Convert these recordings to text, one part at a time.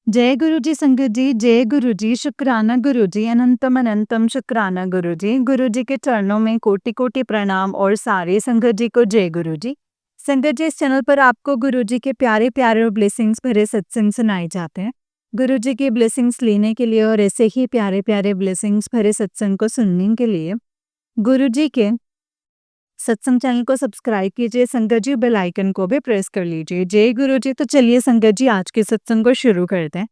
जय गुरु जी संगत जी, जय गुरु जी, शुक्राना गुरु जी, अनंतम अनंतम शुक्राना गुरु जी। गुरु जी के चरणों में कोटि कोटि प्रणाम और सारे संगत जी को जय गुरु जी। संगत जी, इस चैनल पर आपको गुरु जी के प्यारे प्यारे और ब्लेसिंग्स भरे सत्संग सुनाए जाते हैं। गुरु जी की ब्लेसिंग्स लेने के लिए और ऐसे ही प्यारे प्यारे ब्लेसिंग्स भरे सत्संग को सुनने के लिए गुरु जी के सत्संग चैनल को सब्सक्राइब कीजिए संगत जी, बेल आइकन को भी प्रेस कर लीजिए। जय गुरु जी। तो चलिए संगत जी, आज के सत्संग को शुरू करते हैं।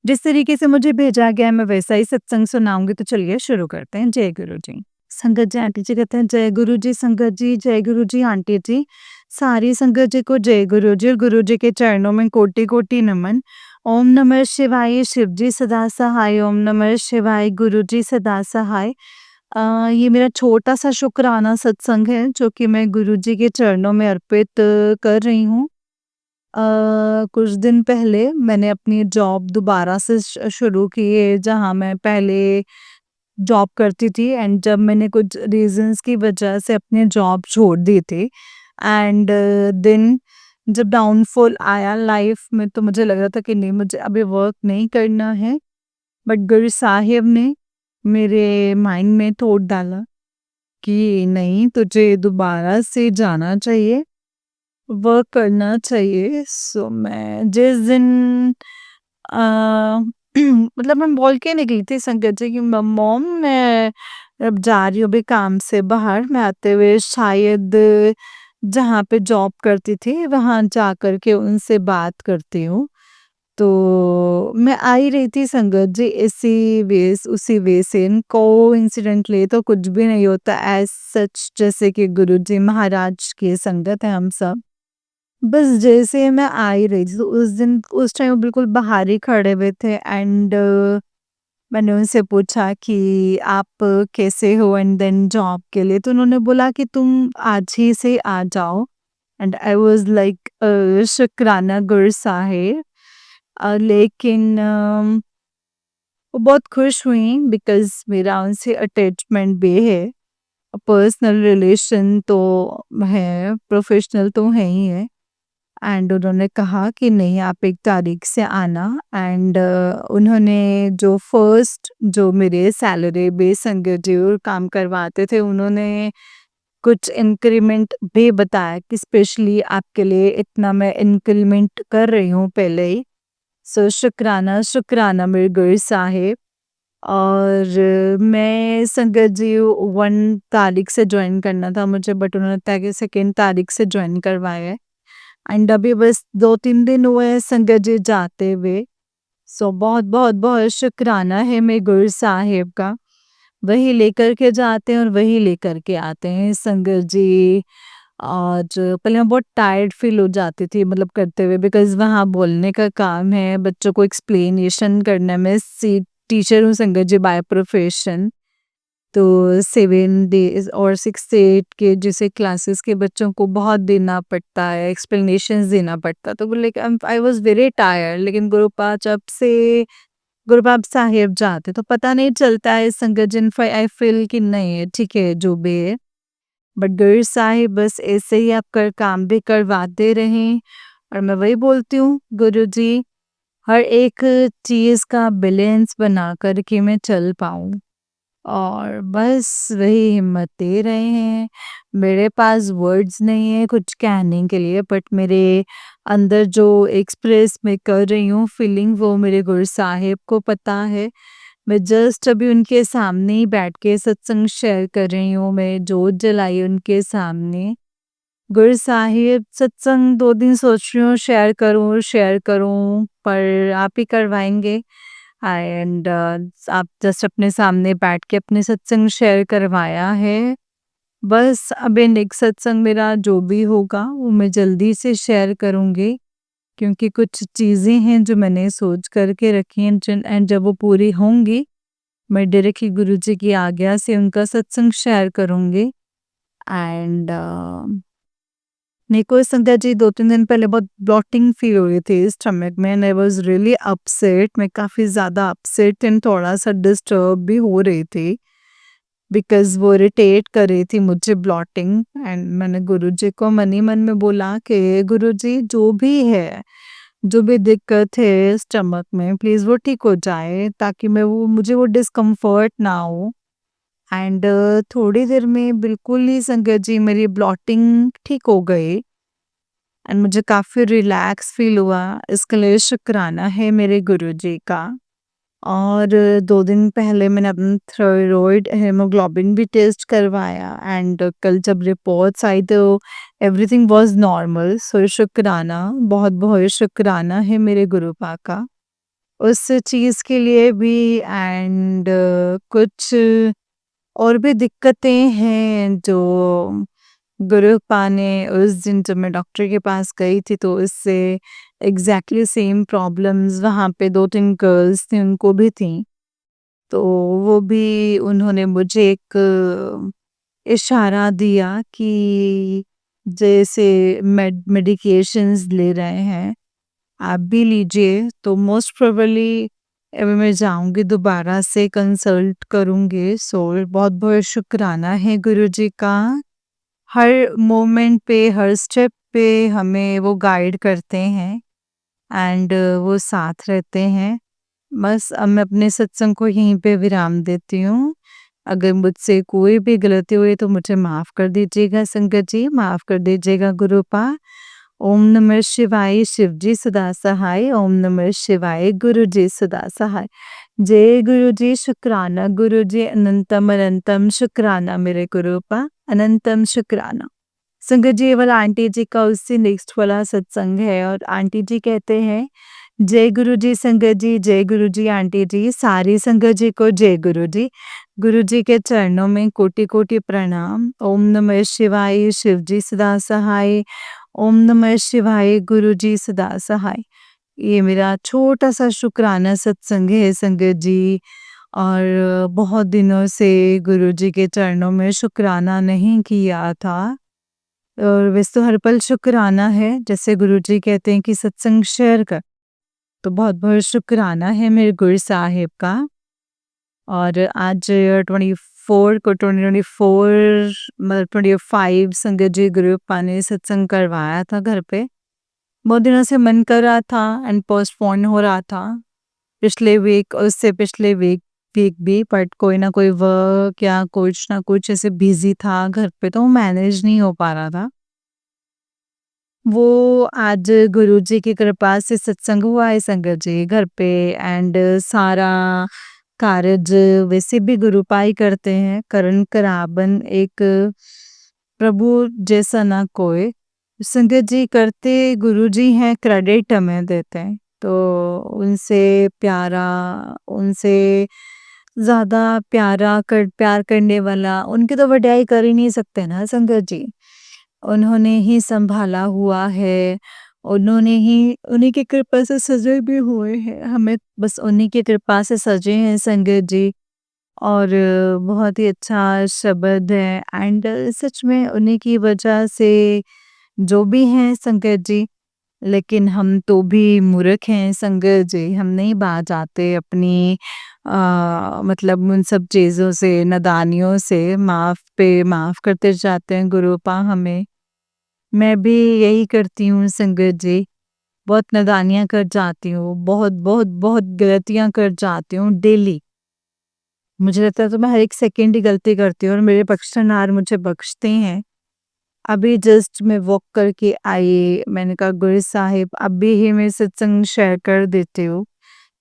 जिस तरीके से मुझे भेजा गया है मैं वैसा ही सत्संग सुनाऊंगी, तो चलिए शुरू करते हैं। जय गुरु जी। संगत जी, आंटी जी कहते हैं जय गुरु जी। संगत जी, जय गुरु जी। आंटी जी, सारी संगत जी को जय गुरु जी और गुरु जी के चरणों में कोटि कोटि नमन। ओम नमः शिवाय, शिव जी सदा सहाय। ओम नमः शिवाय, गुरु जी सदा सहाय। ये मेरा छोटा सा शुक्राना सत्संग है जो कि मैं गुरु जी के चरणों में अर्पित कर रही हूँ। कुछ दिन पहले मैंने अपनी जॉब दोबारा से शुरू की है, जहाँ मैं पहले जॉब करती थी एंड जब मैंने कुछ रीजंस की वजह से अपनी जॉब छोड़ दी थी एंड देन जब डाउनफॉल आया लाइफ में, तो मुझे लग रहा था कि नहीं, मुझे अभी वर्क नहीं करना है। बट गुरु साहिब ने मेरे माइंड में थॉट डाला कि नहीं, तुझे दोबारा से जाना चाहिए, वर्क करना चाहिए। सो मैं जिस दिन अ, मतलब मैं बोल के निकली थी संगत जी कि मॉम, मैं अब जा रही हूँ अभी काम से बाहर, मैं आते हुए शायद जहाँ पे जॉब करती थी वहाँ जा कर के उनसे बात करती हूँ। तो मैं आ ही रही थी संगत जी इसी उसी वे से। कोइंसिडेंटली तो कुछ भी नहीं होता एज सच, जैसे कि गुरुजी महाराज की संगत है हम सब। बस जैसे मैं आ ही रही थी तो उस दिन उस टाइम वो बिल्कुल बाहर ही खड़े हुए थे एंड मैंने उनसे पूछा कि आप कैसे हो एंड देन जॉब के लिए, तो उन्होंने बोला कि तुम आज ही से आ जाओ। एंड आई वाज लाइक शुक्राना गुरु साहिब। लेकिन वो बहुत खुश हुई बिकॉज़ मेरा उनसे अटैचमेंट भी है। पर्सनल रिलेशन तो है, प्रोफ़ेशनल तो है ही है। एंड उन्होंने कहा कि नहीं, आप 1 तारीख से आना। एंड उन्होंने जो फर्स्ट जो मेरे सैलरी बेस संगत जी और काम करवाते थे, उन्होंने कुछ इंक्रीमेंट भी बताया कि स्पेशली आपके लिए इतना मैं इंक्रीमेंट कर रही हूँ पहले ही। सो शुक्राना, शुक्राना मेरे गुरु साहिब। और मैं संगत जी 1 तारीख से जॉइन करना था मुझे, बट उन्होंने बताया कि 2 तारीख से जॉइन करवाया है। एंड अभी बस 2-3 दिन हुए हैं संगत जी जाते हुए। सो बहुत बहुत बहुत शुक्राना है मेरे गुरु साहिब का। वही लेकर के जाते हैं और वही लेकर के आते हैं संगत जी। और पहले मैं बहुत टायर्ड फील हो जाती थी मतलब करते हुए, बिकॉज़ वहाँ बोलने का काम है, बच्चों को एक्सप्लेनेशन करना। मैं सी टीचर हूँ संगत जी बाय प्रोफेशन। तो 7 डेज़ और 6 से 8 के जैसे क्लासेस के बच्चों को बहुत देना पड़ता है, एक्सप्लेनेशंस देना पड़ता है। तो like I was very tired. लेकिन गुरुपाद जब से गुरुपाद साहिब जाते तो पता नहीं चलता है संगत जी, आई फील कि नहीं ठीक है जो भी है। बट गुरु साहिब बस ऐसे ही आपका काम भी करवाते रहें। और मैं वही बोलती हूँ गुरु जी, हर एक चीज़ का बैलेंस बना कर के मैं चल पाऊँ। और बस वही हिम्मत दे रहे हैं। मेरे पास वर्ड्स नहीं है कुछ कहने के लिए, बट मेरे अंदर जो एक्सप्रेस मैं कर रही हूँ फीलिंग, वो मेरे गुरु साहिब को पता है। मैं जस्ट अभी उनके सामने ही बैठ के सत्संग शेयर कर रही हूँ, मैं जोत जलाई उनके सामने। गुरु साहिब सत्संग 2 दिन सोच रही हूँ शेयर करूँ, पर आप ही करवाएँगे। एंड आप जस्ट अपने सामने बैठ के अपने सत्संग शेयर करवाया है। बस अभी नेक्स्ट सत्संग मेरा जो भी होगा वो मैं जल्दी से शेयर करूँगी, क्योंकि कुछ चीज़ें हैं जो मैंने सोच कर के रखी हैं एंड जब वो पूरी होंगी, मैं डायरेक्टली गुरुजी की आज्ञा से उनका सत्संग शेयर करूँगी। एंड मेरे को संध्या जी 2-3 दिन पहले बहुत ब्लॉटिंग फील हो रही थी स्टमक में and I was really upset. मैं काफ़ी ज़्यादा अपसेट एंड थोड़ा-सा डिस्टर्ब भी हो रही थी, बिकॉज़ वो इरिटेट कर रही थी मुझे ब्लॉटिंग। एंड मैंने गुरुजी को मन ही मन में बोला कि गुरुजी जो भी है, जो भी दिक्कत है स्टमक में प्लीज़ वो ठीक हो जाए ताकि मैं वो मुझे वो डिस्कम्फर्ट ना हो। एंड थोड़ी देर में बिल्कुल ही संगत जी मेरी ब्लॉटिंग ठीक हो गई एंड मुझे काफ़ी रिलैक्स फ़ील हुआ। इसके लिए शुक्राना है मेरे गुरुजी का। और 2 दिन पहले मैंने अपना थायरॉइड हीमोग्लोबिन भी टेस्ट करवाया एंड कल जब रिपोर्ट्स आई तो एवरीथिंग वाज़ नॉर्मल। सो शुक्राना, बहुत-बहुत शुक्राना है मेरे गुरुपा का। उस चीज़ के लिए भी एंड कुछ और भी दिक्कतें हैं जो गुरुपा ने उस दिन जब मैं डॉक्टर के पास गई थी तो इससे एग्ज़ैक्टली सेम प्रॉब्लम्स वहाँ पे 2-3 गर्ल्स थी उनको भी थी। तो वो भी उन्होंने मुझे एक इशारा दिया कि जैसे मेडिकेशंस ले रहे हैं, आप भी लीजिए। तो मोस्ट प्रोबेबली अभी मैं जाऊँगी दोबारा से कंसल्ट करूँगी। सो बहुत-बहुत शुक्राना है गुरुजी का। हर मोमेंट पे, हर स्टेप पे हमें वो गाइड करते हैं एंड वो साथ रहते हैं। बस अब मैं अपने सत्संग को यहीं पे विराम देती हूँ। अगर मुझसे कोई भी गलती हुई तो मुझे माफ़ कर दीजिएगा संगत जी, माफ़ कर दीजिएगा गुरुपा। ओम नमः शिवाय, शिव जी सदा सहाय। ओम नमः शिवाय, गुरु जी सदा सहाय। जय गुरु जी, शुक्राना गुरु जी, अनंतम अनंतम शुक्राना मेरे गुरुपा, अनंतम शुक्राना। संगत जी ये वाला आंटी जी का उससे नेक्स्ट वाला सत्संग है और आंटी जी कहते हैं जय गुरु जी संगत जी, जय गुरु जी आंटी जी, सारी संगत जी को जय गुरु जी। गुरु जी के चरणों में कोटि-कोटि प्रणाम। ओम नमः शिवाय, शिव जी सदा सहाय। ओम नमः शिवाय, गुरु जी सदा सहाय। ये मेरा छोटा-सा शुक्राना सत्संग है संगत जी और बहुत दिनों से गुरु जी के चरणों में शुक्राना नहीं किया था। और वैसे तो हर पल शुक्राना है, जैसे गुरुजी कहते हैं कि सत्संग शेयर कर, तो बहुत-बहुत शुक्राना है मेरे गुरु साहिब का। और आज 24 को 2024 मतलब 25 संगत जी गुरुपा ने सत्संग करवाया था घर पे। बहुत दिनों से मन कर रहा था एंड पोस्टपोन हो रहा था। पिछले वीक और उससे पिछले वीक भी बट कोई ना कोई वर्क या कुछ ना कुछ ऐसे बिज़ी था घर पे तो मैनेज नहीं हो पा रहा था। वो आज गुरुजी की कृपा से सत्संग हुआ है संगत जी घर पे एंड सारा कारज वैसे भी गुरुपा ही करते हैं। करण कराबन एक प्रभु जैसा ना कोई। संगत जी करते गुरुजी हैं, क्रेडिट हमें देते हैं। तो उनसे प्यारा, उनसे ज़्यादा प्यार करने वाला, उनकी तो वड्याई कर ही नहीं सकते ना संगत जी। उन्होंने ही सँभाला हुआ है, उन्होंने ही उन्हीं की कृपा से सजे भी हुए हैं, हमें बस उन्हीं की कृपा से सजे हैं संगत जी। और बहुत ही अच्छा शब्द है एंड सच में उन्हीं की वजह से जो भी हैं संगत जी, लेकिन हम तो भी मूर्ख हैं संगत जी, हम नहीं बाज आते अपनी मतलब उन सब चीज़ों से, नादानियों से, माफ़ करते जाते हैं गुरुपा हमें। मैं भी यही करती हूँ संगत जी, बहुत नादानियाँ कर जाती हूँ, बहुत गलतियाँ कर जाती हूँ डेली। मुझे लगता है तो मैं हर एक सेकंड ही गलती करती हूँ और मेरे बख्शनहार मुझे बख्शते हैं। अभी जस्ट मैं वॉक करके आई, मैंने कहा गुरु साहिब अभी ही मैं सत्संग शेयर कर देती हूँ।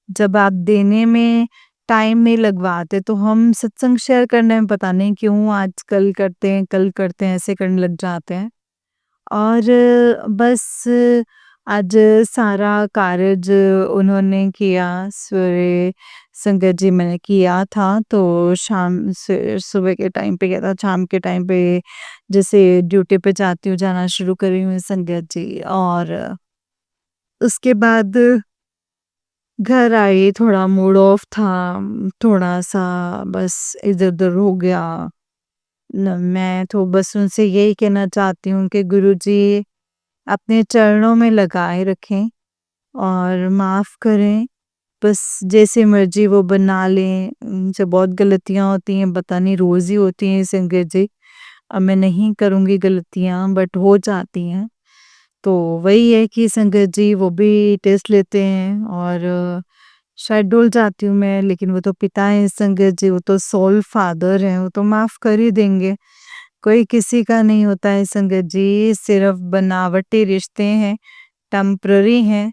जब आप देने में टाइम नहीं लगवाते तो हम सत्संग शेयर करने में पता नहीं क्यों आजकल करते हैं, कल करते हैं, ऐसे करने लग जाते हैं। और बस आज सारा कारज उन्होंने किया, सवेरे संगत जी मैंने किया था तो शाम से सुबह के टाइम पे किया था, शाम के टाइम पे जैसे ड्यूटी पे जाती हूँ, जाना शुरू करी हूँ संगत जी। और उसके बाद घर आई, थोड़ा मूड ऑफ था, थोड़ा-सा बस इधर-उधर हो गया। न मैं तो बस उनसे यही कहना चाहती हूँ कि गुरुजी अपने चरणों में लगाए रखें और माफ़ करें। बस जैसे मर्ज़ी वो बना लें, उनसे बहुत गलतियाँ होती हैं, पता नहीं रोज़ ही होती हैं संगत जी। अब मैं नहीं करूँगी गलतियाँ बट हो जाती हैं। तो वही है कि संगत जी वो भी टेस्ट लेते हैं और शायद डुल जाती हूँ मैं, लेकिन वो तो पिता हैं संगत जी, वो तो सोल फादर हैं, वो तो माफ़ कर ही देंगे। कोई किसी का नहीं होता है संगत जी, सिर्फ़ बनावटी रिश्ते हैं, टेम्पररी हैं।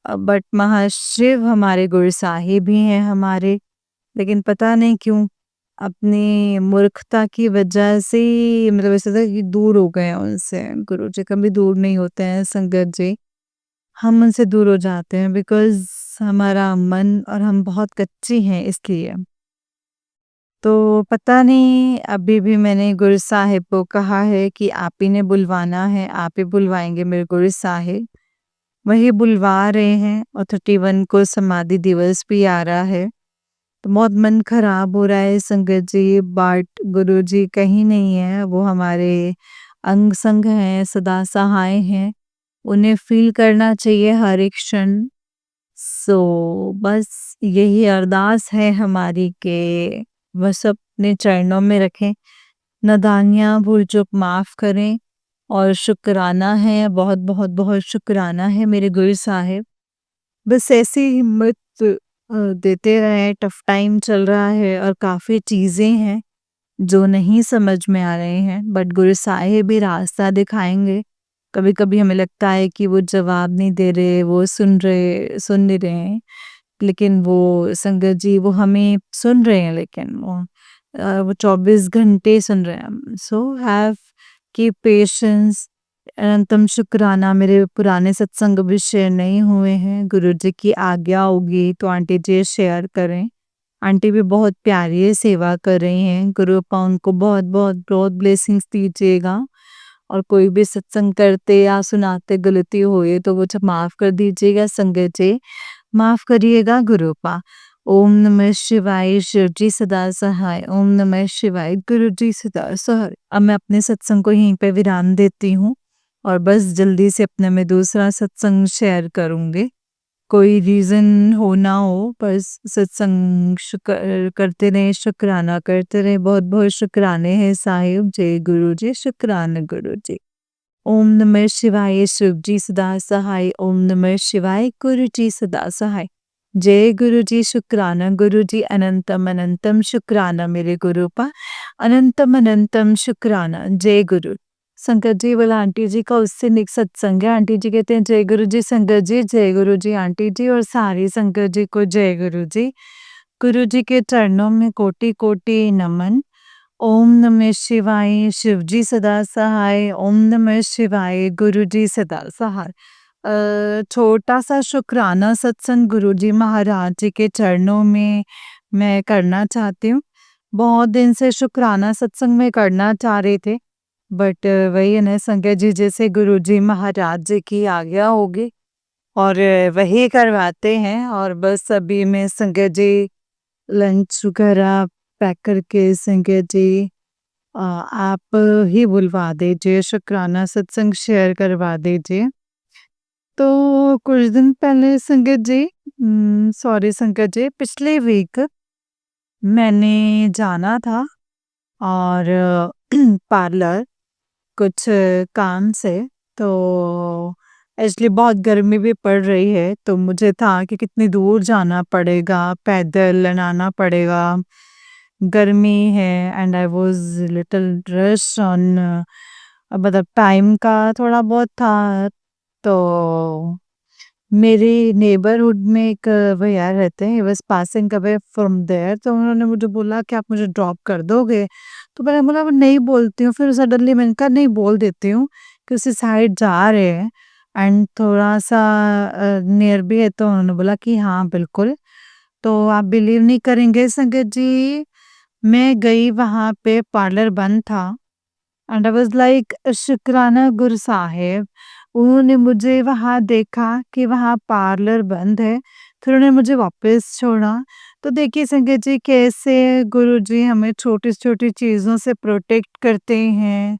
बट महाशिव हमारे गुरु साहिब ही हैं हमारे, लेकिन पता नहीं क्यों अपनी मूर्खता की वजह से ही मतलब ऐसा था कि दूर हो गए हैं उनसे। गुरुजी कभी दूर नहीं होते हैं संगत जी, हम उनसे दूर हो जाते हैं बिकॉज़ हमारा मन और हम बहुत कच्ची हैं इसलिए। तो पता नहीं अभी भी मैंने गुरु साहिब को कहा है कि आप ही ने बुलवाना है, आप ही बुलवाएँगे मेरे गुरु साहिब। वही बुलवा रहे हैं और 31 को समाधि दिवस भी आ रहा है। तो बहुत मन खराब हो रहा है संगत जी, बट गुरुजी कहीं नहीं है, वो हमारे अंग संग हैं, सदा सहाय हैं। उन्हें फ़ील करना चाहिए हर एक क्षण। बस यही अरदास है हमारी कि बस अपने चरणों में रखें, नादानियाँ भूल-चूक माफ़ करें और शुकराना है, बहुत-बहुत बहुत शुकराना है मेरे गुरु साहिब। बस ऐसे ही हिम्मत देते रहें, टफ़ टाइम चल रहा है और काफ़ी चीज़ें हैं जो नहीं समझ में आ रहे हैं, बट गुरु साहिब भी रास्ता दिखाएँगे। कभी-कभी हमें लगता है कि वो जवाब नहीं दे रहे, वो सुन नहीं रहे हैं, लेकिन वो संगत जी वो हमें सुन रहे हैं, लेकिन वो 24 घंटे सुन रहे हैं। So have keep patience. अनंतम शुक्राना, मेरे पुराने सत्संग अभी शेयर नहीं हुए हैं, गुरुजी की आज्ञा होगी तो आंटी जी शेयर करें। आंटी भी बहुत प्यारी है, सेवा कर रही हैं, गुरु अप्पा उनको बहुत ब्लेसिंग्स दीजिएगा और कोई भी सत्संग करते या सुनाते गलती हुई तो वो माफ़ कर दीजिएगा संगत जी, माफ़ करिएगा गुरु अप्पा। ओम नमः शिवाय, शिव जी सदा सहाय। ओम नमः शिवाय, गुरु जी सदा सहाय। अब मैं अपने सत्संग को यहीं पे विराम देती हूँ और बस जल्दी से अपने में दूसरा सत्संग शेयर करूँगी। कोई रीज़न हो ना हो, बस सत्संग करते रहें, शुकराना करते रहें। बहुत-बहुत शुकराने हैं साहिब। जय गुरु जी, शुकराना गुरु जी। ओम नमः शिवाय, शिव जी सदा सहाय। ओम नमः शिवाय, गुरु जी सदा सहाय। जय गुरु जी, शुकराना गुरु जी, अनंतम अनंतम शुकराना मेरे गुरु पा, अनंतम अनंतम शुकराना। जय गुरु। संगत जी वाला आंटी जी का उससे निक सत्संग है। आंटी जी कहते हैं जय गुरु जी संगत जी, जय गुरु जी आंटी जी और सारी संगत जी को जय गुरु जी। गुरु जी के चरणों में कोटि-कोटि नमन। ओम नमः शिवाय, शिव जी सदा सहाय। ओम नमः शिवाय, गुरु जी सदा सहाय। छोटा सा शुक्राना सत्संग गुरु जी महाराज जी के चरणों में मैं करना चाहती हूँ। बहुत दिन से शुक्राना सत्संग में करना चाह रहे थे, बट वही है ना संगत जी, जैसे गुरु जी महाराज जी की आज्ञा होगी और वही करवाते हैं। और बस अभी मैं संगत जी लंच वगैरह पैक करके संगत जी आप ही बुलवा दीजिए, शुक्राना सत्संग शेयर करवा दीजिए। तो कुछ दिन पहले संगत जी, सॉरी संगत जी, पिछले वीक मैंने जाना था और पार्लर कुछ काम से। तो एक्चुअली बहुत गर्मी भी पड़ रही है, तो मुझे था कि कितनी दूर जाना पड़ेगा, पैदल आना पड़ेगा, गर्मी है and I was little rush on, मतलब टाइम का थोड़ा बहुत था। तो मेरे नेबरहुड में एक भैया रहते हैं, he was passing away from there, तो उन्होंने मुझे बोला कि आप मुझे ड्रॉप कर दोगे? तो मैंने बोला नहीं बोलती हूँ, फिर सडनली मैंने कहा नहीं बोल देती हूँ कि उसी साइड जा रहे हैं एंड थोड़ा-सा नियर भी है, तो उन्होंने बोला कि हाँ, बिल्कुल। तो आप बिलीव नहीं करेंगे संगत जी, मैं गई वहाँ पे पार्लर बंद था एंड आई वाज लाइक शुक्राना गुरु साहिब, उन्होंने मुझे वहाँ देखा कि वहाँ पार्लर बंद है, फिर उन्होंने मुझे वापस छोड़ा। तो देखिए संगत जी कैसे गुरुजी हमें छोटी-छोटी चीज़ों से प्रोटेक्ट करते हैं,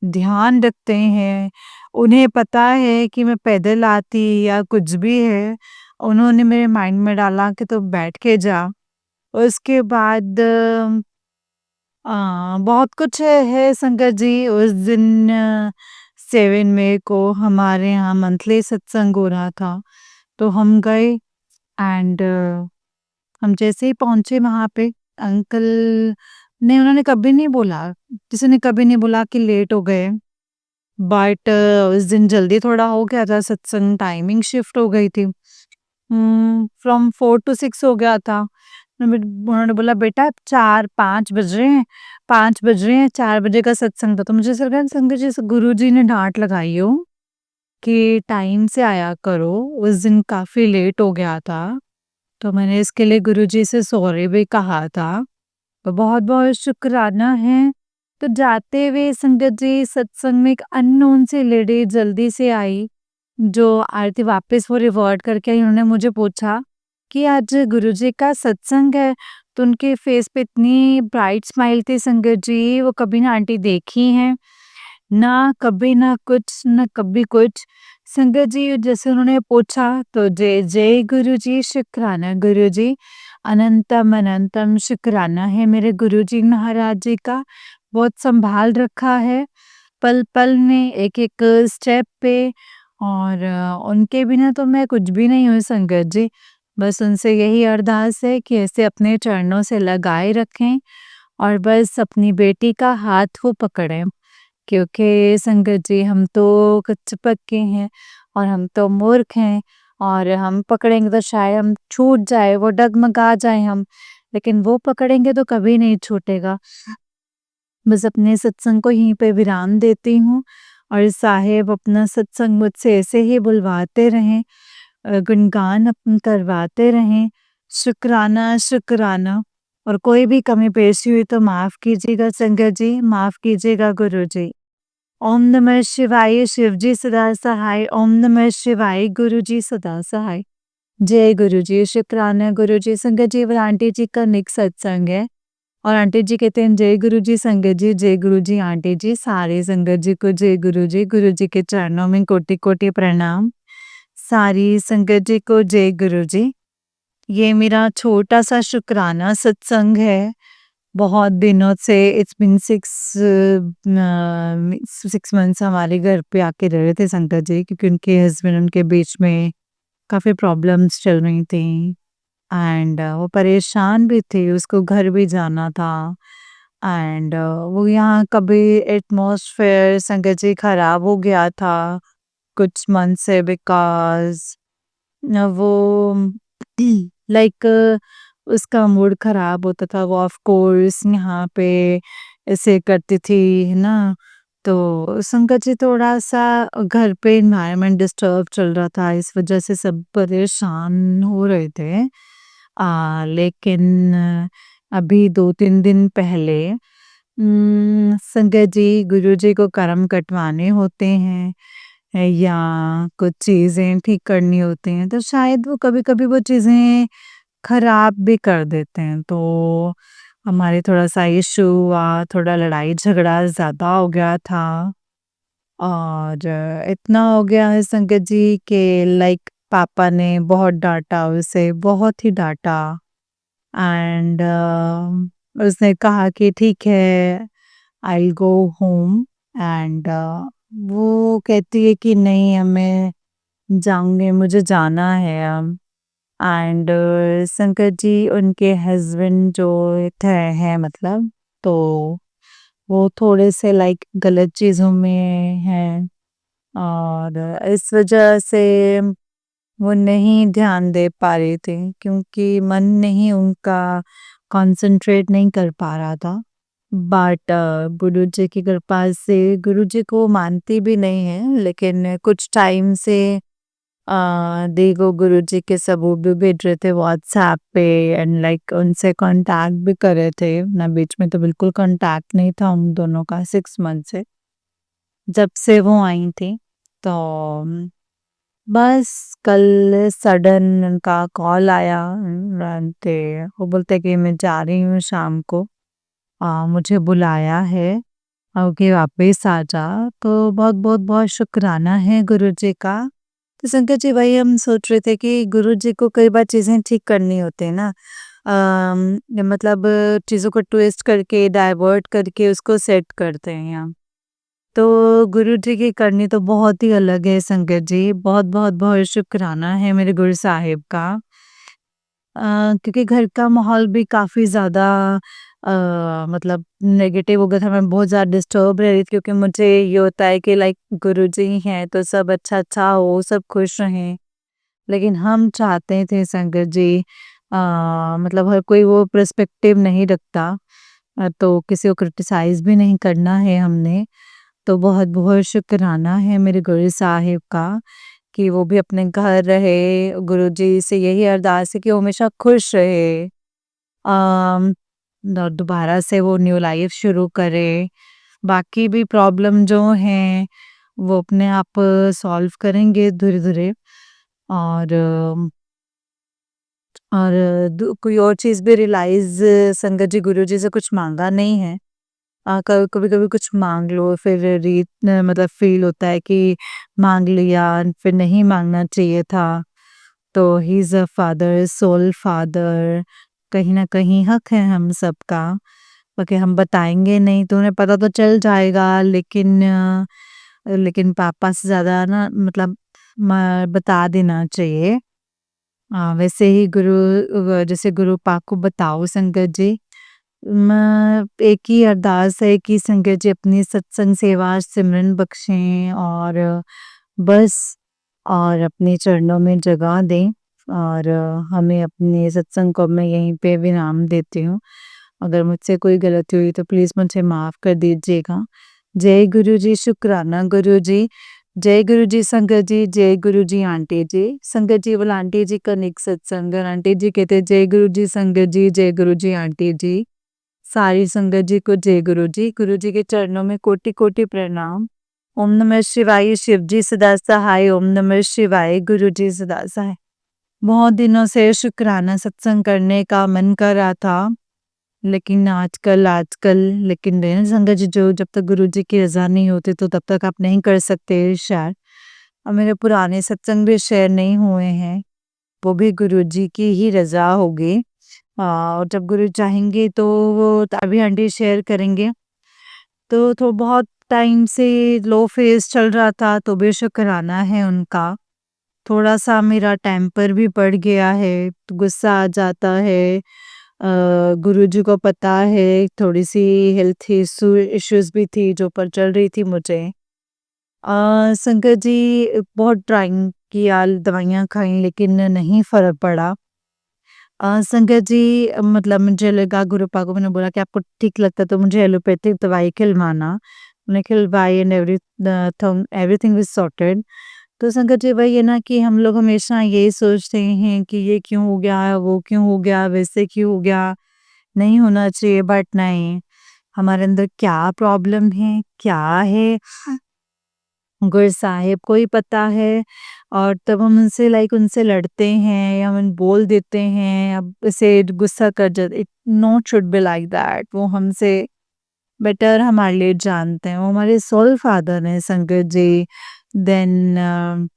ध्यान रखते हैं। उन्हें पता है कि मैं पैदल आती या कुछ भी है, उन्होंने मेरे माइंड में डाला कि तू बैठ के जा। उसके बाद बहुत कुछ है संगत जी, उस दिन 7 मई को हमारे यहाँ मंथली सत्संग हो रहा था, तो हम गए एंड हम जैसे ही पहुँचे वहाँ पे, अंकल ने उन्होंने कभी नहीं बोला, किसी ने कभी नहीं बोला कि लेट हो गए। बट उस दिन जल्दी थोड़ा हो गया था, सत्संग टाइमिंग शिफ्ट हो गई थी। फ्रॉम 4 टू 6 हो गया था। उन्होंने बोला बेटा 4-5 बज रहे हैं, 5 बज रहे हैं, 4 बजे का सत्संग था। तो मुझे ऐसा लगा संगत जी गुरु जी ने डांट लगाई हो कि टाइम से आया करो। उस दिन काफी लेट हो गया था, तो मैंने इसके लिए गुरु जी से सॉरी भी कहा था। तो बहुत बहुत शुक्राना है। तो जाते हुए संगत जी सत्संग में एक अननोन सी लेडी जल्दी से आई, जो आरती वापस वो रिवर्ट करके आई। उन्होंने मुझे पूछा कि आज गुरुजी का सत्संग है, तो उनके फेस पे इतनी ब्राइट स्माइल थी संगत जी, वो कभी ना आंटी देखी हैं, ना कभी ना कुछ, ना कभी कुछ। संगत जी जैसे उन्होंने पूछा तो जय जय गुरुजी, शुक्राना गुरुजी, अनंतम अनंतम शुक्राना है मेरे गुरुजी महाराज जी का, बहुत संभाल रखा है पल पल में, एक एक स्टेप पे। और उनके बिना तो मैं कुछ भी नहीं हूँ संगत जी। बस उनसे यही अरदास है कि ऐसे अपने चरणों से लगाए रखें और बस अपनी बेटी का हाथ वो पकड़ें, क्योंकि संगत जी हम तो कच्चे पक्के हैं और हम तो मूर्ख हैं, और हम पकड़ेंगे तो शायद हम छूट जाए, वो डगमगा जाए हम, लेकिन वो पकड़ेंगे तो कभी नहीं छूटेगा। बस अपने सत्संग को यहीं पे विराम देती हूँ, और साहेब अपना सत्संग मुझसे ऐसे ही बुलवाते रहें, गुणगान अपन करवाते रहें, शुक्राना शुक्राना। और कोई भी कमी पेशी हुई तो माफ कीजिएगा संगत जी, माफ कीजिएगा गुरु जी। ओम नमः शिवाय, शिव जी सदा सहाय। ओम नमः शिवाय, गुरु जी सदा सहाय। जय गुरु जी, शुक्राना गुरु जी। संगत जी वो आंटी जी का नेक्स्ट सत्संग है, और आंटी जी कहते हैं जय गुरु जी संगत जी, जय गुरु जी आंटी जी, सारे संगत जी को जय गुरु जी के चरणों में कोटि कोटि प्रणाम। सारी संगत जी को जय गुरु जी। ये मेरा छोटा सा शुक्राना सत्संग है। बहुत दिनों से इट्स बीन 6 मंथ्स हमारे घर पे आके रह रहे थे संगत जी, क्योंकि उनके हस्बैंड उनके बीच में काफ़ी प्रॉब्लम्स चल रही थी, एंड वो परेशान भी थे, उसको घर भी जाना था। एंड वो यहाँ कभी एटमॉस्फेयर संगत जी खराब हो गया था कुछ मंथ से, बिकॉज वो लाइक उसका मूड खराब होता था। वो ऑफ कोर्स यहाँ पे ऐसे करती थी, है ना। तो संगत जी थोड़ा सा घर पे एनवायरनमेंट डिस्टर्ब चल रहा था, इस वजह से सब परेशान हो रहे थे। लेकिन अभी 2-3 दिन पहले संगत जी गुरुजी को कर्म कटवाने होते हैं, या कुछ चीज़ें ठीक करनी होती हैं, तो शायद वो कभी-कभी वो चीज़ें खराब भी कर देते हैं। तो हमारे थोड़ा-सा इश्यू हुआ, थोड़ा लड़ाई-झगड़ा ज़्यादा हो गया था, और इतना हो गया है संगत जी कि लाइक पापा ने बहुत डाँटा उसे, बहुत ही डाँटा। एंड उसने कहा कि ठीक है, I will go home. And वो कहती है कि नहीं अब मैं जाऊँगी, मुझे जाना है अब। एंड संकट जी उनके हस्बैंड जो थे हैं मतलब, तो वो थोड़े से लाइक गलत चीज़ों में हैं, और इस वजह से वो नहीं ध्यान दे पा रहे थे, क्योंकि मन नहीं उनका कंसंट्रेट नहीं कर पा रहा था। बट गुरु जी की कृपा से, गुरु जी को मानती भी नहीं है, लेकिन कुछ टाइम से देखो गुरु जी के सबूत भी भेज रहे थे व्हाट्सएप पे, एंड लाइक उनसे कांटेक्ट भी कर रहे थे ना। बीच में तो बिल्कुल कांटेक्ट नहीं था उन दोनों का 6 मंथ से, जब से वो आई थी। तो बस कल सडन उनका कॉल आया, थे वो बोलते कि मैं जा रही हूँ शाम को, मुझे बुलाया है कि वापस आ जा। तो बहुत बहुत बहुत शुक्राना है गुरु जी का। तो संकट जी वही हम सोच रहे थे कि गुरु जी को कई बार चीज़ें ठीक करनी होती है ना, मतलब चीज़ों को ट्विस्ट करके डाइवर्ट करके उसको सेट करते हैं हम। तो गुरुजी की करनी तो बहुत ही अलग है संगत जी। बहुत शुक्राना है मेरे गुरु साहिब का। क्योंकि घर का माहौल भी काफ़ी ज़्यादा मतलब नेगेटिव हो गया था, मैं बहुत ज़्यादा डिस्टर्ब रह रही थी क्योंकि मुझे ये होता है कि लाइक गुरुजी हैं तो सब अच्छा-अच्छा हो, सब खुश रहें। लेकिन हम चाहते थे संगत जी मतलब हर कोई वो पर्सपेक्टिव नहीं रखता। तो किसी को क्रिटिसाइज़ भी नहीं करना है हमने। तो बहुत-बहुत शुकराना है मेरे गुरु साहिब का कि वो भी अपने घर रहे। गुरुजी से यही अरदास है कि वो हमेशा खुश रहे। अम, दोबारा से वो न्यू लाइफ शुरू करे। बाकी भी प्रॉब्लम जो हैं वो अपने आप सॉल्व करेंगे धीरे-धीरे। और कोई और चीज़ भी रियलाइज़ संगत जी गुरुजी से कुछ माँगा नहीं है। कभी-कभी कुछ माँग लो फिर मतलब फ़ील होता है कि माँग लिया फिर नहीं माँगना चाहिए था। तो he is a father, sole father, कहीं न कहीं हक है हम सबका। बाकी हम बताएँगे नहीं तो उन्हें पता तो चल जाएगा, लेकिन पापा से ज़्यादा ना मतलब म बता देना चाहिए। वैसे ही जैसे गुरु पाक को बताओ संगत जी। मैं एक ही अरदास है कि संगत जी अपनी सत्संग सेवा सिमरन बख्शें और बस और अपने चरणों में जगह दें। और हमें अपने सत्संग को मैं यहीं पे विराम देती हूँ। अगर मुझसे कोई गलती हुई तो प्लीज़ मुझे माफ़ कर दीजिएगा। जय गुरु जी, शुक्राना गुरु जी। जय गुरु जी संगत जी, जय गुरु जी आंटी जी। संगत जी बोला आंटी जी का निक सत्संग और आंटी जी कहते जय गुरु जी संगत जी, जय गुरु जी आंटी जी। सारी संगत जी को जय गुरु जी के चरणों में कोटि-कोटि प्रणाम। ओम नमः शिवाय, शिव जी सदा सहाय, ओम नमः शिवाय, गुरु जी सदा सहाय। बहुत दिनों से शुक्राना सत्संग करने का मन कर रहा था, लेकिन आजकल लेकिन रेणु संगत जी जो जब तक गुरु जी की रज़ा नहीं होती तो तब तक आप नहीं कर सकते शेयर। और मेरे पुराने सत्संग भी शेयर नहीं हुए हैं, वो भी गुरु जी की ही रज़ा होगी। और जब गुरु चाहेंगे तो वो अभी आंटी शेयर करेंगे। तो बहुत टाइम से लो फेज़ चल रहा था तो भी शुक्राना है उनका। थोड़ा-सा मेरा टेम्पर भी बढ़ गया है, तो गुस्सा आ जाता है। गुरुजी को पता है थोड़ी-सी हेल्थ इश्यूज़ भी थी जो पर चल रही थी मुझे। संगत जी बहुत ट्राइंग किया, दवाइयाँ खाई लेकिन नहीं फ़र्क पड़ा। संगत जी मतलब मुझे लगा गुरुपा को मैंने बोला कि आपको ठीक लगता है तो मुझे एलोपैथिक दवाई खिलवाना। उन्हें खिलवाई एंड एवरीथिंग वाज़ सॉर्टेड। तो संगत जी वही है ना कि हम लोग हमेशा यही सोचते हैं कि ये क्यों हो गया, वो क्यों हो गया, वैसे क्यों हो गया, नहीं होना चाहिए बट नहीं, हमारे अंदर क्या प्रॉब्लम है, क्या है गुरु साहिब को ही पता है। और तब हम उनसे उनसे लड़ते हैं या हम बोल देते हैं, अब इसे गुस्सा कर जाते, it not should be like that. वो हमसे बेटर हमारे लिए जानते हैं, वो हमारे सोल फादर हैं संगत जी। देन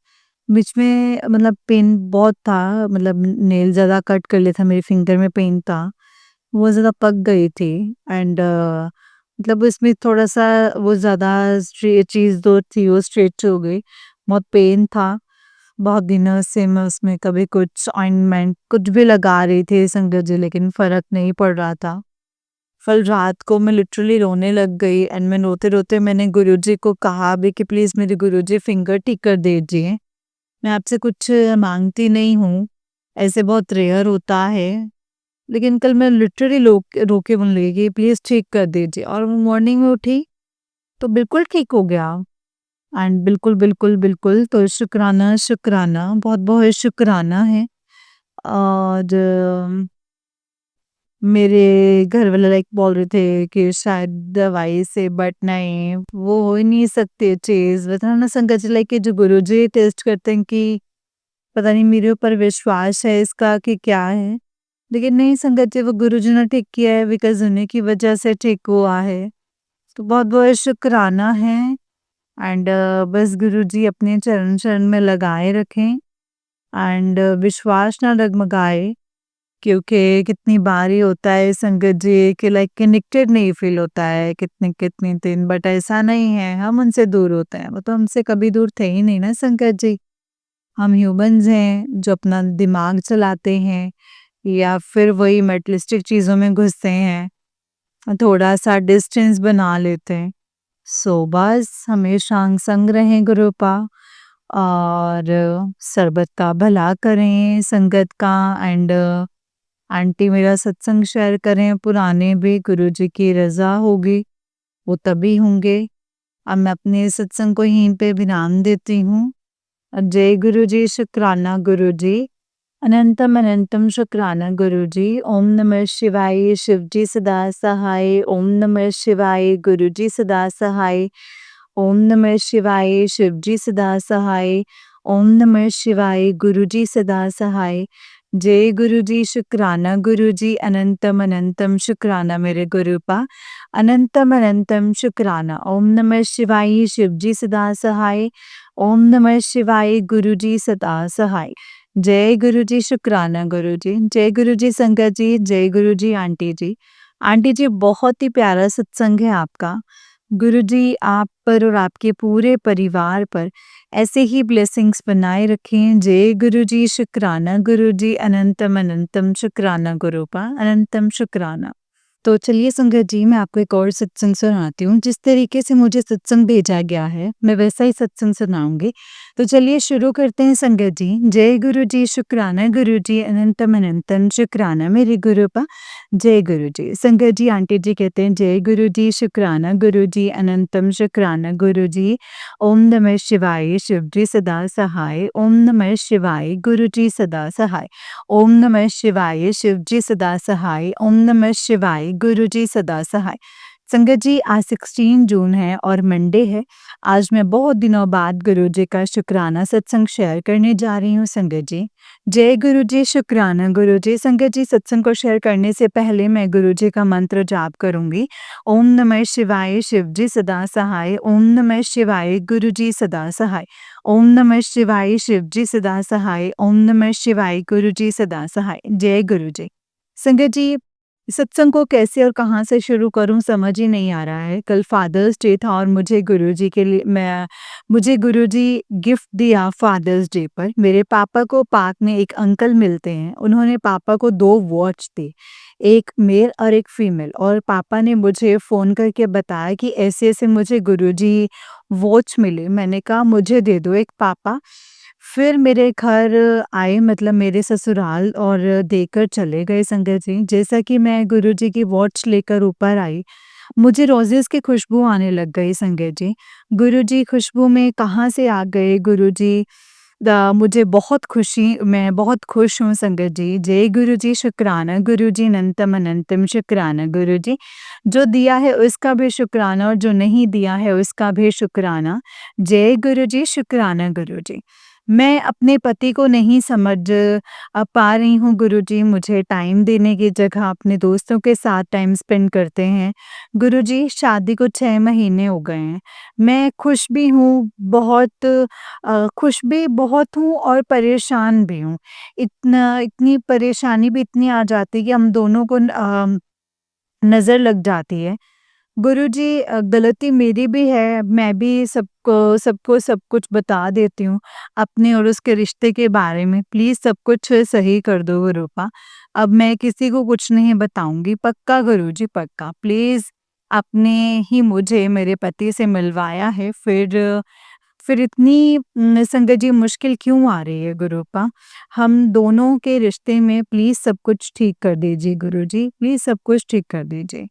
बीच में मतलब पेन बहुत था, मतलब नेल ज़्यादा कट कर लिया था, मेरे फिंगर में पेन था, वो ज़्यादा पक गई थी। एंड मतलब इसमें थोड़ा-सा वो ज़्यादा चीज़ जो थी वो स्ट्रेच हो गई, बहुत पेन था। बहुत दिनों से मैं उसमें कभी कुछ ऑइंटमेंट कुछ भी लगा रही थी संगत जी, लेकिन फ़र्क नहीं पड़ रहा था। कल रात को मैं लिटरली रोने लग गई एंड मैं रोते-रोते मैंने गुरुजी को कहा भी कि प्लीज़ मेरे गुरुजी फिंगर ठीक कर दीजिए। मैं आपसे कुछ माँगती नहीं हूँ, ऐसे बहुत रेयर होता है। लेकिन कल मैं लिटरली रो के बोलने लगी कि प्लीज़ ठीक कर दीजिए और मॉर्निंग में उठी तो बिल्कुल ठीक हो गया। एंड बिल्कुल तो शुक्राना बहुत-बहुत शुक्राना है। और मेरे घर वाले बोल रहे थे कि शायद दवाई से, बट नहीं, वो हो ही नहीं सकती चीज़। बताओ ना संगत जी, कि जो गुरुजी टेस्ट करते हैं कि पता नहीं मेरे ऊपर विश्वास है इसका कि क्या है। लेकिन नहीं संगत जी, वो गुरुजी ने ठीक किया है बिकॉज़ उन्हीं की वजह से ठीक हुआ है। तो बहुत-बहुत शुक्राना है। एंड बस गुरुजी अपने चरण-चरण में लगाए रखें एंड विश्वास ना डगमगाए क्योंकि कितनी बार ही होता है संगत जी कि लाइक कनेक्टेड नहीं फील होता है कितने कितने दिन, बट ऐसा नहीं है, हम उनसे दूर होते हैं, वो तो हमसे कभी दूर थे ही नहीं ना संगत जी। हम ह्यूमंस हैं जो अपना दिमाग चलाते हैं या फिर वही मेटलिस्टिक चीज़ों में घुसते हैं, थोड़ा-सा डिस्टेंस बना लेते हैं। सो बस हमेशा संग रहें गुरुपा और सर्बत का भला करें संगत का। एंड आंटी मेरा सत्संग शेयर करें, पुराने भी गुरुजी की रज़ा होगी, वो तभी होंगे। अब मैं अपने सत्संग को यहीं पे विराम देती हूँ। जय गुरुजी, शुक्राना गुरुजी। अनंतम अनंतम शुक्राना गुरुजी। ओम नमः शिवाय, शिवजी सदा सहाय। ओम नमः शिवाय, गुरुजी सदा सहाय। ओम नमः शिवाय, शिवजी सदा सहाय। ओम नमः शिवाय, गुरुजी सदा सहाय। जय गुरुजी, शुक्राना गुरुजी। अनंतम अनंतम शुक्राना मेरे गुरुपा। अनंतम अनंतम शुक्राना। ओम नमः शिवाय, शिवजी सदा सहाय। ओम नमः शिवाय, गुरुजी सदा सहाय। जय गुरुजी, शुक्राना गुरुजी। जय गुरुजी संगत जी, जय गुरुजी आंटी जी। आंटी जी बहुत ही प्यारा सत्संग है आपका। गुरुजी आप पर और आपके पूरे परिवार पर ऐसे ही ब्लेसिंग्स बनाए रखें। जय गुरुजी, शुक्राना गुरुजी। अनंतम अनंतम शुक्राना गुरुपा, अनंतम शुक्राना। तो चलिए संगत जी, मैं आपको एक और सत्संग सुनाती हूँ। जिस तरीके से मुझे सत्संग भेजा गया है, मैं वैसा ही सत्संग सुनाऊँगी। तो चलिए शुरू करते हैं संगत जी। जय गुरुजी, शुक्राना गुरुजी। अनंतम अनंतम शुक्राना मेरे गुरुपा। जय गुरुजी। संगत जी आंटी जी कहते हैं जय गुरुजी, शुक्राना गुरुजी। अनंतम शुक्राना गुरुजी। ओम नमः शिवाय, शिवजी सदा सहाय। ओम नमः शिवाय, गुरुजी सदा सहाय। ओम नमः शिवाय, शिवजी सदा सहाय। ओम नमः शिवाय, गुरुजी सदा सहाय। संगत जी आज 16 जून है और मंडे है। आज मैं बहुत दिनों बाद गुरुजी का शुक्राना सत्संग शेयर करने जा रही हूँ संगत जी। जय गुरुजी, शुक्राना गुरुजी। संगत जी सत्संग को शेयर करने से पहले मैं गुरुजी का मंत्र जाप करूंगी। ओम नमः शिवाय, शिवजी सदा सहाय। ओम नमः शिवाय, गुरुजी सदा सहाय। ओम नमः शिवाय, शिवजी सदा सहाय। ओम नमः शिवाय, गुरुजी सदा सहाय। जय गुरुजी। संगत जी सत्संग को कैसे और कहाँ से शुरू करूं समझ ही नहीं आ रहा है। कल फादर्स डे था और मुझे गुरुजी गिफ्ट दिया फादर्स डे पर। मेरे पापा को पार्क में एक अंकल मिलते हैं, उन्होंने पापा को 2 वॉच दी, एक मेल और एक फीमेल, और पापा ने मुझे फ़ोन करके बताया कि ऐसे-ऐसे मुझे गुरुजी वॉच मिली। मैंने कहा मुझे दे दो एक पापा। फिर मेरे घर आए, मतलब मेरे ससुराल, और देकर चले गए संगत जी। जैसा कि मैं गुरुजी की वॉच लेकर ऊपर आई, मुझे रोज़ेज़ की खुशबू आने लग गई संगत जी। गुरुजी खुशबू में कहाँ से आ गए गुरुजी। मुझे बहुत खुशी, मैं बहुत खुश हूँ संगत जी। जय गुरुजी, शुक्राना गुरुजी। अनंतम अनंतम शुक्राना गुरुजी। जो दिया है उसका भी शुक्राना और जो नहीं दिया है उसका भी शुक्राना। जय गुरुजी, शुक्राना गुरुजी। मैं अपने पति को नहीं समझ पा रही हूँ गुरुजी। मुझे टाइम देने की जगह अपने दोस्तों के साथ टाइम स्पेंड करते हैं। गुरुजी शादी को 6 महीने हो गए हैं। मैं खुश भी हूँ, खुश भी बहुत हूँ और परेशान भी हूँ। इतनी परेशानी भी इतनी आ जाती है कि हम दोनों को नज़र लग जाती है। गुरुजी गलती मेरी भी है, मैं भी सबको सब कुछ बता देती हूँ अपने और उसके रिश्ते के बारे में। प्लीज़ सब कुछ सही कर दो गुरुपा। अब मैं किसी को कुछ नहीं बताऊँगी, पक्का गुरुजी पक्का। प्लीज़ आपने ही मुझे मेरे पति से मिलवाया है, फिर इतनी संगत जी मुश्किल क्यों आ रही है गुरुपा? हम दोनों के रिश्ते में प्लीज़ सब कुछ ठीक कर दीजिए गुरुजी, प्लीज़ सब कुछ ठीक कर दीजिए।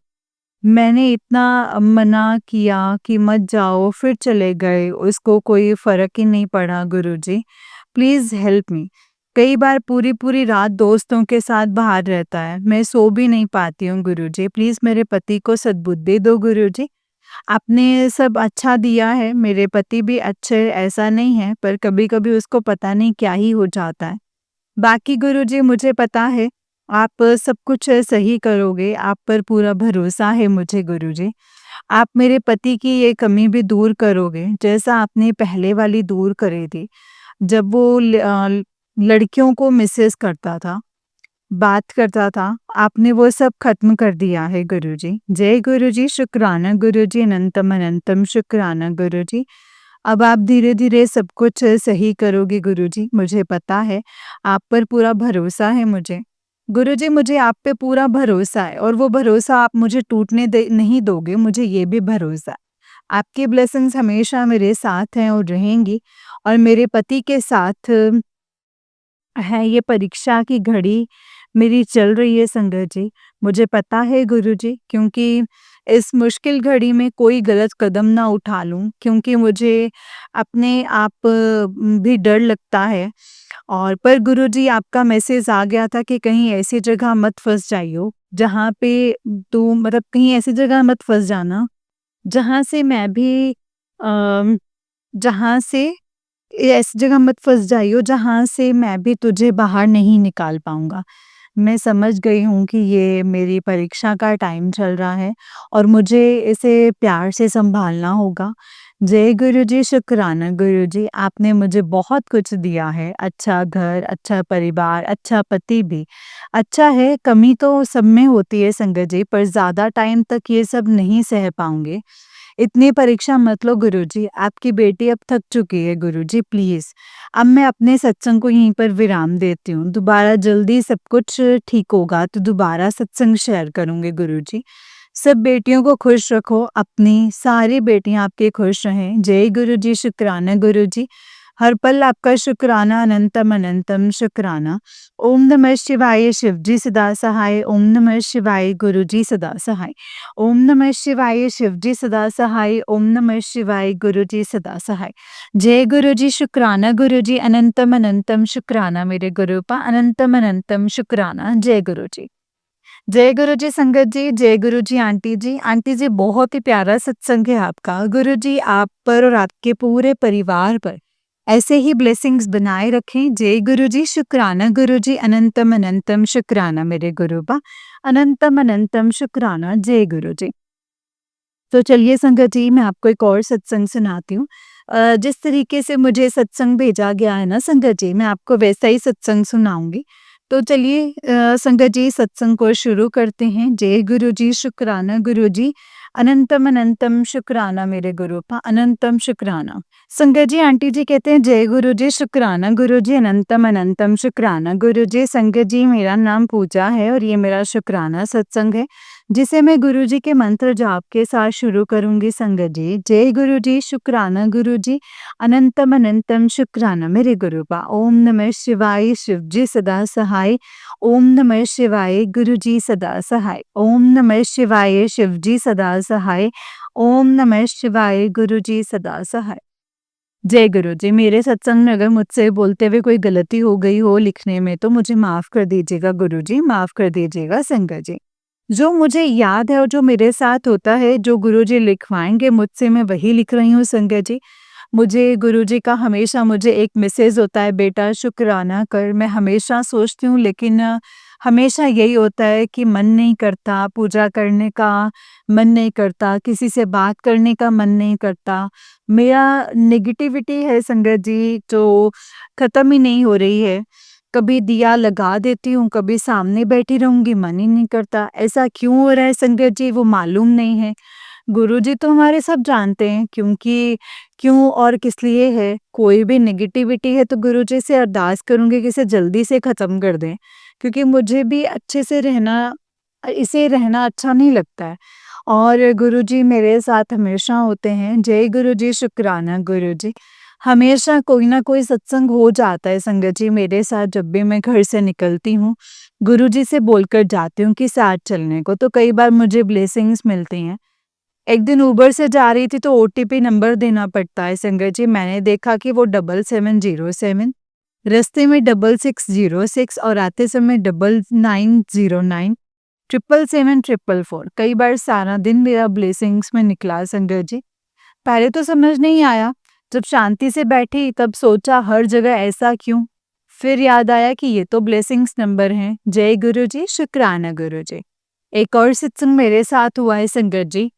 मैंने इतना मना किया कि मत जाओ, फिर चले गए, उसको कोई फ़र्क ही नहीं पड़ा गुरुजी। Please help me. कई बार पूरी-पूरी रात दोस्तों के साथ बाहर रहता है, मैं सो भी नहीं पाती हूँ गुरुजी। प्लीज़ मेरे पति को सद्बुद्धि दो गुरुजी। आपने सब अच्छा दिया है, मेरे पति भी अच्छे ऐसा नहीं है, पर कभी-कभी उसको पता नहीं क्या ही हो जाता है। बाकी गुरुजी मुझे पता है, आप सब कुछ सही करोगे, आप पर पूरा भरोसा है मुझे गुरुजी। आप मेरे पति की ये कमी भी दूर करोगे, जैसा आपने पहले वाली दूर करी थी, जब वो लड़कियों को मिसयूज़ करता था। बात करता था, आपने वो सब खत्म कर दिया है गुरुजी। जय गुरुजी, शुक्राना गुरुजी, अनंतम अनंतम शुक्राना गुरुजी। अब आप धीरे-धीरे सब कुछ सही करोगे गुरुजी, मुझे पता है, आप पर पूरा भरोसा है मुझे। गुरुजी, मुझे आप पे पूरा भरोसा है और वो भरोसा आप मुझे टूटने दे नहीं दोगे, मुझे ये भी भरोसा है। आपकी ब्लेसिंग्स हमेशा मेरे साथ हैं और रहेंगी और मेरे पति के साथ है ये परीक्षा की घड़ी मेरी चल रही है संगत जी। मुझे पता है गुरुजी, क्योंकि इस मुश्किल घड़ी में कोई गलत कदम ना उठा लूँ, क्योंकि मुझे अपने आप भी डर लगता है। और पर गुरुजी, आपका मैसेज आ गया था कि कहीं ऐसी जगह मत फँस जाइयो, जहाँ पे तू मतलब कहीं ऐसी जगह मत फँस जाना, जहाँ से मैं भी जहाँ से ऐसी जगह मत फँस जाइयो जहाँ से मैं भी तुझे बाहर नहीं निकाल पाऊँगा। मैं समझ गई हूँ कि ये मेरी परीक्षा का टाइम चल रहा है और मुझे इसे प्यार से सँभालना होगा। जय गुरुजी, शुक्राना गुरुजी, आपने मुझे बहुत कुछ दिया है, अच्छा घर, अच्छा परिवार, अच्छा पति भी। अच्छा है, कमी तो सब में होती है संगत जी, पर ज़्यादा टाइम तक ये सब नहीं सह पाऊँगे। इतनी परीक्षा मत लो गुरुजी, आपकी बेटी अब थक चुकी है गुरुजी, प्लीज़। अब मैं अपने सत्संग को यहीं पर विराम देती हूँ। दोबारा जल्दी सब कुछ ठीक होगा तो दोबारा सत्संग शेयर करूँगी गुरुजी। सब बेटियों को खुश रखो, अपनी सारी बेटियाँ आपकी खुश रहें। जय गुरुजी, शुक्राना गुरुजी। हर पल आपका शुक्राना, अनंतम अनंतम शुक्राना। ओम नमः शिवाय, शिवजी सदा सहाय। ओम नमः शिवाय, गुरुजी सदा सहाय। ओम नमः शिवाय, शिवजी सदा सहाय। ओम नमः शिवाय, गुरुजी सदा सहाय। जय गुरुजी, शुक्राना गुरुजी, अनंतम अनंतम शुक्राना मेरे गुरुपा, अनंतम अनंतम शुक्राना। जय गुरुजी। जय गुरुजी संगत जी, जय गुरुजी आंटी जी। आंटी जी, बहुत ही प्यारा सत्संग है आपका। गुरुजी आप पर और आपके पूरे परिवार पर ऐसे ही ब्लेसिंग्स बनाए रखें। जय गुरुजी, शुक्राना गुरुजी, अनंतम अनंतम शुक्राना मेरे गुरुपा, अनंतम अनंतम शुक्राना। जय गुरुजी। तो चलिए संगत जी, मैं आपको एक और सत्संग सुनाती हूँ। जिस तरीके से मुझे सत्संग भेजा गया है ना संगत जी, मैं आपको वैसा ही सत्संग सुनाऊँगी। तो चलिए संगत जी, सत्संग को शुरू करते हैं। जय गुरुजी, शुक्राना गुरुजी, अनंतम अनंतम शुक्राना मेरे गुरुपा, अनंतम शुक्राना। संगत जी, आंटी जी कहते हैं जय गुरुजी, शुक्राना गुरुजी, अनंतम अनंतम शुक्राना गुरुजी। संगत जी, मेरा नाम पूजा है और ये मेरा शुक्राना सत्संग है, जिसे मैं गुरुजी के मंत्र जाप के साथ शुरू करूँगी संगत जी। जय गुरुजी, शुक्राना गुरुजी, अनंतम अनंतम शुक्राना मेरे गुरुपा। ओम नमः शिवाय, शिवजी सदा सहाय। ओम नमः शिवाय, गुरुजी सदा सहाय। ओम नमः शिवाय, शिवजी सदा सहाय। ओम नमः शिवाय, गुरुजी सदा सहाय। जय गुरुजी, मेरे सत्संग में अगर मुझसे बोलते हुए कोई गलती हो गई हो लिखने में तो मुझे माफ़ कर दीजिएगा गुरुजी, माफ़ कर दीजिएगा संगत जी। जो मुझे याद है और जो मेरे साथ होता है, जो गुरुजी लिखवाएँगे मुझसे, मैं वही लिख रही हूँ संगत जी। मुझे गुरुजी का हमेशा मुझे एक मैसेज होता है, बेटा शुक्राना कर। मैं हमेशा सोचती हूँ, लेकिन हमेशा यही होता है कि मन नहीं करता, पूजा करने का मन नहीं करता, किसी से बात करने का मन नहीं करता। मेरा नेगेटिविटी है संगत जी, जो ख़त्म ही नहीं हो रही है। कभी दिया लगा देती हूँ, कभी सामने बैठी रहूँगी, मन ही नहीं करता। ऐसा क्यों हो रहा है संगत जी, वो मालूम नहीं है। गुरुजी तो हमारे सब जानते हैं, क्योंकि क्यों और किस लिए है। कोई भी नेगेटिविटी है तो गुरुजी से अरदास करूँगी कि इसे जल्दी से ख़त्म कर दें, क्योंकि मुझे भी अच्छे से रहना इसे रहना अच्छा नहीं लगता है। और गुरुजी मेरे साथ हमेशा होते हैं। जय गुरुजी, शुक्राना गुरुजी। हमेशा कोई ना कोई सत्संग हो जाता है संगत जी मेरे साथ, जब भी मैं घर से निकलती हूँ, गुरुजी से बोलकर जाती हूँ कि साथ चलने को, तो कई बार मुझे ब्लेसिंग्स मिलती हैं। एक दिन उबर से जा रही थी तो ओटीपी नंबर देना पड़ता है संगत जी, मैंने देखा कि वो 7707, रास्ते में 6606 और आते समय 9909, 77744। कई बार सारा दिन मेरा ब्लेसिंग्स में निकला संगत जी। पहले तो समझ नहीं आया, जब शांति से बैठी तब सोचा हर जगह ऐसा क्यों? फिर याद आया कि ये तो ब्लेसिंग्स नंबर हैं। जय गुरुजी, शुक्राना गुरुजी। एक और सत्संग मेरे साथ हुआ है संगत जी।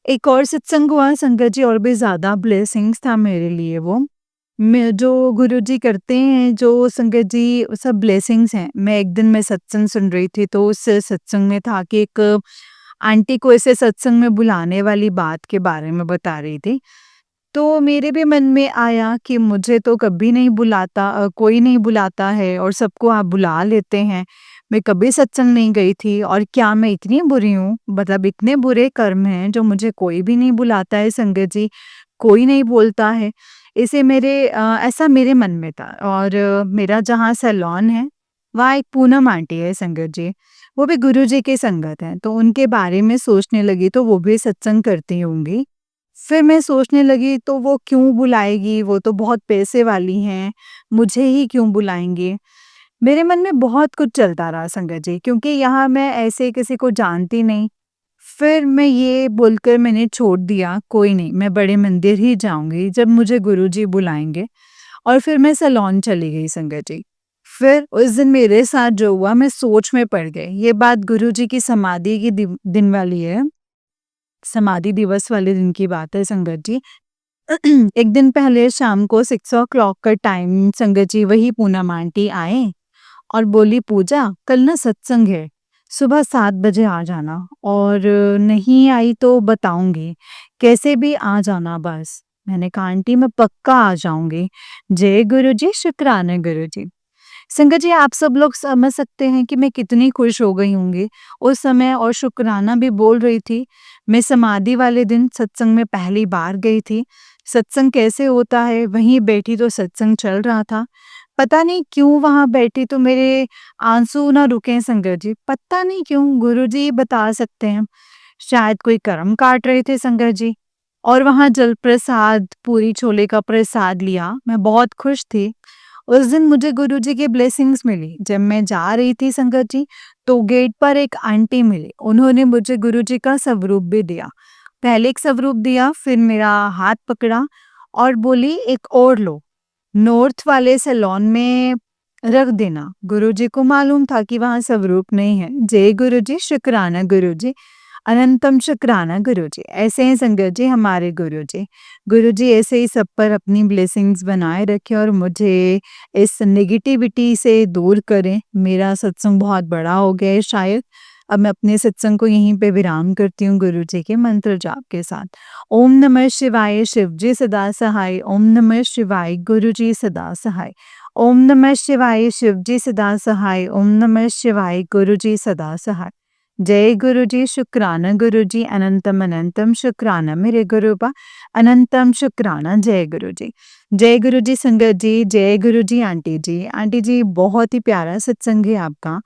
एक और सत्संग हुआ संगत जी, और भी ज़्यादा ब्लेसिंग्स था मेरे लिए वो। जो गुरुजी करते हैं, जो संगत जी सब ब्लेसिंग्स हैं। एक दिन मैं सत्संग सुन रही थी, तो उस सत्संग में था कि एक आंटी को ऐसे सत्संग में बुलाने वाली बात के बारे में बता रही थी। तो मेरे भी मन में आया कि मुझे तो कभी नहीं बुलाता, कोई नहीं बुलाता है और सबको आप बुला लेते हैं। मैं कभी सत्संग नहीं गई थी और क्या मैं इतनी बुरी हूँ? मतलब इतने बुरे कर्म हैं जो मुझे कोई भी नहीं बुलाता है संगत जी, कोई नहीं बोलता है। ऐसा मेरे मन में था और मेरा जहाँ सैलून है, वहाँ एक पूनम आंटी है संगत जी, वो भी गुरुजी की संगत हैं, तो उनके बारे में सोचने लगी तो वो भी सत्संग करती होंगी। फिर मैं सोचने लगी तो वो क्यों बुलाएगी, वो तो बहुत पैसे वाली हैं, मुझे ही क्यों बुलाएँगी? मेरे मन में बहुत कुछ चलता रहा संगत जी, क्योंकि यहाँ मैं ऐसे किसी को जानती नहीं। फिर मैं ये बोलकर मैंने छोड़ दिया, कोई नहीं, मैं बड़े मंदिर ही जाऊँगी जब मुझे गुरुजी बुलाएँगे, और फिर मैं सैलून चली गई संगत जी। फिर उस दिन मेरे साथ जो हुआ, मैं सोच में पड़ गई। ये बात गुरुजी की समाधि की दिन वाली है, समाधि दिवस वाले दिन की बात है संगत जी। एक दिन पहले शाम को 6 ओ क्लॉक का टाइम संगत जी वही पूनम आंटी आए और बोली, पूजा कल ना सत्संग है, सुबह 7 बजे आ जाना, और नहीं आई तो बताऊंगी, कैसे भी आ जाना बस। मैंने कहा आंटी मैं पक्का आ जाऊंगी। जय गुरु जी, शुक्राना गुरु जी। संगत जी, आप सब लोग समझ सकते हैं कि मैं कितनी खुश हो गई होंगी उस समय, और शुक्राना भी बोल रही थी। मैं समाधि वाले दिन सत्संग में पहली बार गई थी। सत्संग कैसे होता है, वहीं बैठी तो सत्संग चल रहा था। पता नहीं क्यों वहाँ बैठी तो मेरे आंसू ना रुके संगत जी, पता नहीं क्यों, गुरुजी बता सकते हैं। शायद कोई कर्म काट रहे थे संगत जी। और वहाँ जल प्रसाद, पूरी छोले का प्रसाद लिया, मैं बहुत खुश थी। उस दिन मुझे गुरुजी की ब्लेसिंग्स मिली। जब मैं जा रही थी संगत जी, तो गेट पर एक आंटी मिली। उन्होंने मुझे गुरुजी का स्वरूप भी दिया। पहले एक स्वरूप दिया, फिर मेरा हाथ पकड़ा और बोली एक और लो, नॉर्थ वाले सैलून में रख देना। गुरुजी को मालूम था कि वहाँ स्वरूप नहीं है। जय गुरुजी, शुक्राना गुरुजी, अनंतम शुक्राना गुरुजी। ऐसे हैं संगत जी हमारे गुरुजी। गुरुजी ऐसे ही सब पर अपनी ब्लेसिंग्स बनाए रखें और मुझे इस नेगेटिविटी से दूर करें। मेरा सत्संग बहुत बड़ा हो गया है शायद। अब मैं अपने सत्संग को यहीं पे विराम करती हूँ गुरुजी के मंत्र जाप के साथ। ओम नमः शिवाय, शिव जी सदा सहाय। ओम नमः शिवाय, गुरुजी सदा सहाय। ओम नमः शिवाय, शिव जी सदा सहाय। ओम नमः शिवाय, गुरुजी सदा सहाय। जय गुरुजी, शुक्राना गुरुजी, अनंतम अनंतम शुक्राना मेरे गुरुबा, अनंतम शुक्राना। जय गुरुजी। जय गुरुजी संगत जी, जय गुरुजी आंटी जी। आंटी जी, बहुत ही प्यारा सत्संग है आपका।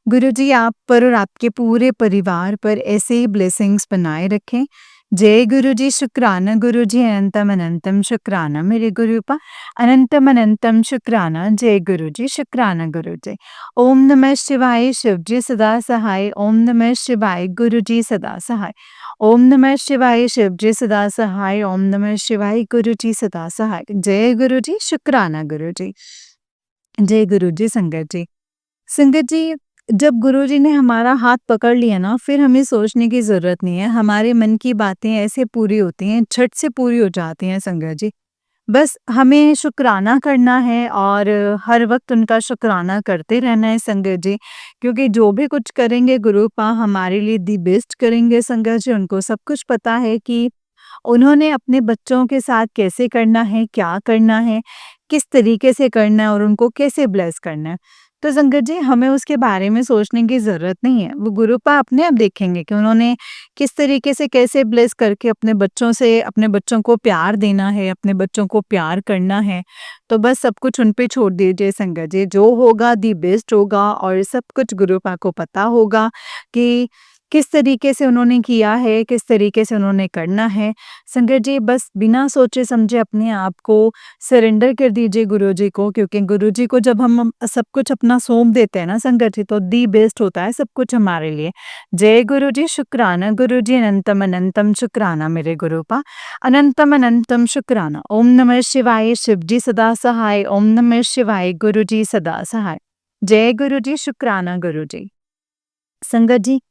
गुरुजी आप पर और आपके पूरे परिवार पर ऐसे ही ब्लेसिंग्स बनाए रखें। जय गुरुजी, शुक्राना गुरुजी, अनंतम अनंतम शुक्राना मेरे गुरुपा, अनंतम अनंतम शुक्राना। जय गुरुजी, शुक्राना गुरुजी। ओम नमः शिवाय, शिव जी सदा सहाय। ओम नमः शिवाय, गुरुजी सदा सहाय। ओम नमः शिवाय, शिव जी सदा सहाय। ओम नमः शिवाय, गुरुजी सदा सहाय। जय गुरुजी, शुक्राना गुरुजी। जय गुरुजी संगत जी। संगत जी, जब गुरुजी ने हमारा हाथ पकड़ लिया ना, फिर हमें सोचने की ज़रूरत नहीं है। हमारे मन की बातें ऐसे पूरी होती हैं, झट से पूरी हो जाती हैं संगत जी। बस हमें शुक्राना करना है और हर वक़्त उनका शुक्राना करते रहना है संगत जी, क्योंकि जो भी कुछ करेंगे गुरुपा हमारे लिए दी बेस्ट करेंगे संगत जी। उनको सब कुछ पता है कि उन्होंने अपने बच्चों के साथ कैसे करना है, क्या करना है, किस तरीके से करना है और उनको कैसे ब्लेस करना है। तो संगत जी, हमें उसके बारे में सोचने की ज़रूरत नहीं है। वो गुरुपा अपने आप देखेंगे कि उन्होंने किस तरीके से कैसे ब्लेस करके अपने बच्चों को प्यार देना है, अपने बच्चों को प्यार करना है। तो बस सब कुछ उन पे छोड़ दीजिए संगत जी। जो होगा दी बेस्ट होगा और सब कुछ गुरुपा को पता होगा कि किस तरीके से उन्होंने किया है, किस तरीके से उन्होंने करना है। संगत जी, बस बिना सोचे-समझे अपने आप को सरेंडर कर दीजिए गुरुजी को, क्योंकि गुरुजी को जब हम सब कुछ अपना सौंप देते हैं ना संगत जी, तो दी बेस्ट होता है सब कुछ हमारे लिए। जय गुरुजी, शुक्राना गुरुजी, अनंतम अनंतम शुक्राना मेरे गुरुपा, अनंतम अनंतम शुक्राना। ओम नमः शिवाय, शिव जी सदा सहाय। ओम नमः शिवाय, गुरुजी सदा सहाय। जय गुरुजी, शुक्राना गुरुजी। संगत जी,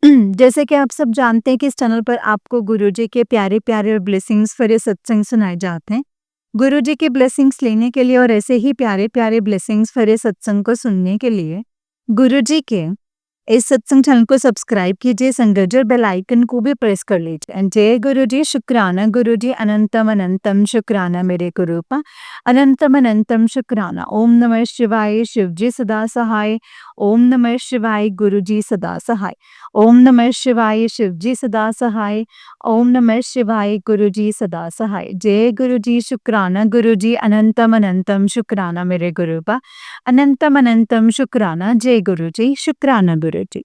जैसे कि आप सब जानते हैं कि इस चैनल पर आपको गुरुजी के प्यारे-प्यारे और ब्लेसिंग्स भरे सत्संग सुनाए जाते हैं। गुरु जी की ब्लेसिंग्स लेने के लिए और ऐसे ही प्यारे प्यारे ब्लेसिंग्स भरे सत्संग को सुनने के लिए गुरु जी के इस सत्संग चैनल को सब्सक्राइब कीजिए, संगत जी, और बेल आइकन को भी प्रेस कर लीजिए। एंड जय गुरु जी, शुक्राना गुरु जी, अनंतम अनंतम शुक्राना मेरे गुरुपा, अनंतम अनंतम शुक्राना। ओम नमः शिवाय, शिव जी सदा सहाय। ओम नमः शिवाय, गुरु जी सदा सहाय। ओम नमः शिवाय, शिव जी सदा सहाय। ओम नमः शिवाय, गुरु जी सदा सहाय। जय गुरु जी, शुक्राना गुरु जी, अनंतम अनंतम शुक्राना मेरे गुरुपा, अनंतम अनंतम शुक्राना। जय गुरु जी, शुक्राना गुरु जी।